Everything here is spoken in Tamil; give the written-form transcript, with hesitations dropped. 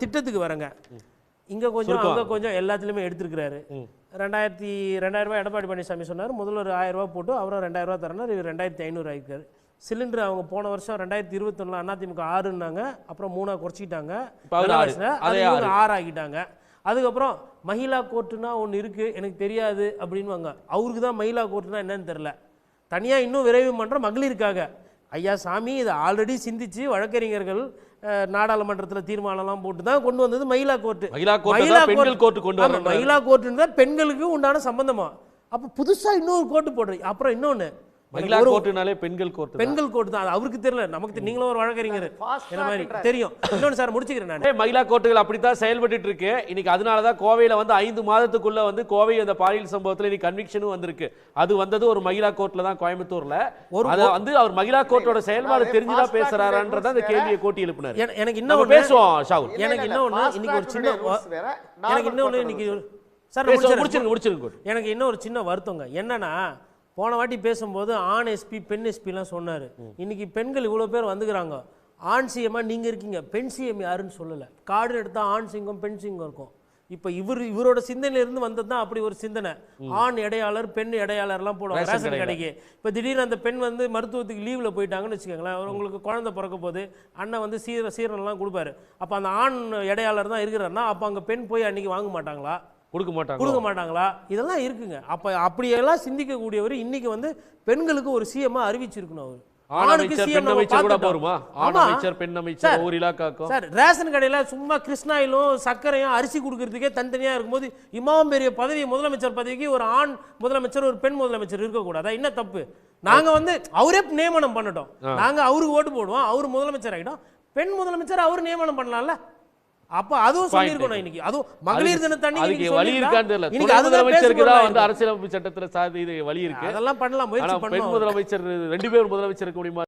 திட்டத்துக்கு வரங்க. இங்க கொஞ்சம் அங்க கொஞ்சம் எல்லாத்துலயுமே எடுத்துருக்காரு. 2000 ரூபாய் எடப்பாடி பழனிசாமி சொன்னார். முதல்ல ஒரு 1000 ரூபாய் போட்டு அவரும் 2000 ரூபாய் தரனார். இவர் 2500 ஆகிருக்காரு. சிலிண்டர் அவங்க போன வருஷம் 2021 அதிமுக 6ன்னாங்க. அப்புறம் 3 குறைச்சிட்டாங்க. 6 ஆகிட்டாங்க. அதுக்கப்புறம் மகிழா கோர்ட்டுனா ஒன்று இருக்கு எனக்கு தெரியாது அப்படின்வாங்க. அவருக்கு தான் மகிழா கோர்ட்டுனா என்னன்னு தெரியல. தனியா இன்னும் விரைவு மன்றம் மகளிருக்காக. ஐயா சாமி இதை ஆல்ரெடி சிந்திச்சு வழக்கறிஞர்கள் நாடாளுமன்றத்தில் தீர்மானம்லாம் போட்டு தான் கொண்டு வந்தது மகிழா கோர்ட்டு. மகிழா கோர்ட்டுன்ற பெண்களுக்கு உண்டான சம்பந்தமா. அப்போ புதுசா இன்னொரு கோர்ட்டு போடுறீங்க. அப்புறம் இன்னொன்று மகிழா கோர்ட்டுனாலே பெண்கள் கோர்ட்டு தான். அவருக்கு தெரியல, நமக்கு நீங்களும் ஒரு வழக்கறிஞர் என்ன மாதிரி தெரியும். இன்னொன்று சார் முடிச்சுக்கிறேன் நான். மகிழா கோர்ட்டுகள் அப்படித்தான் செயல்பட்டு இருக்கு இன்னைக்கு. அதனாலதான் கோவையில வந்து 5 மாதத்துக்குள்ள வந்து கோவை அந்த பாலியல் சம்பவத்தில் இன்னைக்கு கன்விக்ஷனும் வந்திருக்கு. அது வந்தது ஒரு மகிழா கோர்ட்ல தான், கோயம்புத்தூர்ல. வந்து அவர் மகிழா கோர்ட்டோட செயல்பாடு தெரிஞ்சுதான் பேசுறாருன்றத அந்த கேள்வியை கோட்டி எழுப்பினார். எனக்கு இன்னும் பேசுவோம் ஷாவுல். எனக்கு இன்னொன்னு இன்னைக்கு ஒரு சின்ன எனக்கு இன்னொன்னு இன்னைக்கு சார் முடிச்சிருங்க. எனக்கு இன்னும் ஒரு சின்ன வருத்தங்க. என்னன்னா போன வாட்டி பேசும்போது ஆண் எஸ்பி பெண் எஸ்பிலாம் சொன்னார். இன்னைக்கு பெண்கள் இவ்வளோ பேர் வந்துக்கிறாங்க. ஆண் சிஎம்மா நீங்கள் இருக்கீங்க, பெண் சிஎம் யாருன்னு சொல்லலை. கார்டு எடுத்தால் ஆண் சிங்கம் பெண் சிங்கம் இருக்கும். இப்போ இவரோட சிந்தனையிலிருந்து வந்தது தான் அப்படி ஒரு சிந்தனை. ஆண் இடையாளர் பெண் இடையாளர்லாம் போடுவாங்க ரேஷன் கடைக்கு. இப்போ திடீர்னு அந்த பெண் வந்து மருத்துவத்துக்கு லீவில் போயிட்டாங்கன்னு வச்சுக்கோங்களேன். உங்களுக்கு குழந்தை பிறக்க போது அண்ணன் வந்து சீரனெல்லாம் கொடுப்பாரு. அப்போ அந்த ஆண் இடையாளர் தான் இருக்கிறாருன்னா அப்போ அங்கே பெண் போய் அன்னைக்கு வாங்க மாட்டாங்களா? கொடுக்க மாட்டாங்களா? இதெல்லாம் இருக்குங்க. அப்ப அப்படியெல்லாம் சிந்திக்கக்கூடியவர் இன்னைக்கு வந்து பெண்களுக்கு ஒரு சிஎம்மா அறிவிச்சிருக்கணும். அவர் ரேஷன் கடையில சும்மா கிருஷ்ணாயிலும் சர்க்கரையும் அரிசி கொடுக்கறதுக்கே தனித்தனியா இருக்கும்போது இமாம் பெரிய பதவி முதலமைச்சர் பதவிக்கு ஒரு ஆண் முதலமைச்சர் ஒரு பெண் முதலமைச்சர் இருக்கக்கூடாதா? என்ன தப்பு? நாங்க வந்து அவரே நியமனம் பண்ணட்டும். நாங்க அவருக்கு ஓட்டு போடுவோம், அவரு முதலமைச்சர் ஆகிட்டோம். பெண் முதலமைச்சர் அவர் நியமனம் பண்ணலாம்ல. அப்ப அதுவும் சொல்லிருக்கணும். இன்னைக்கு அதுவும் மகளிர் தினத்தன்னைக்கு வழி இருக்கான்னு தெரியல. இன்னைக்கு முதலமைச்சருக்கு தான் வந்து அரசியலமைப்பு சட்டத்துல இது வழி இருக்கு. அதெல்லாம் பண்ணலாம், முயற்சி பண்ணலாம். பெண் முதலமைச்சர் 2 பேர் முதலமைச்சருக்கு முடியுமா?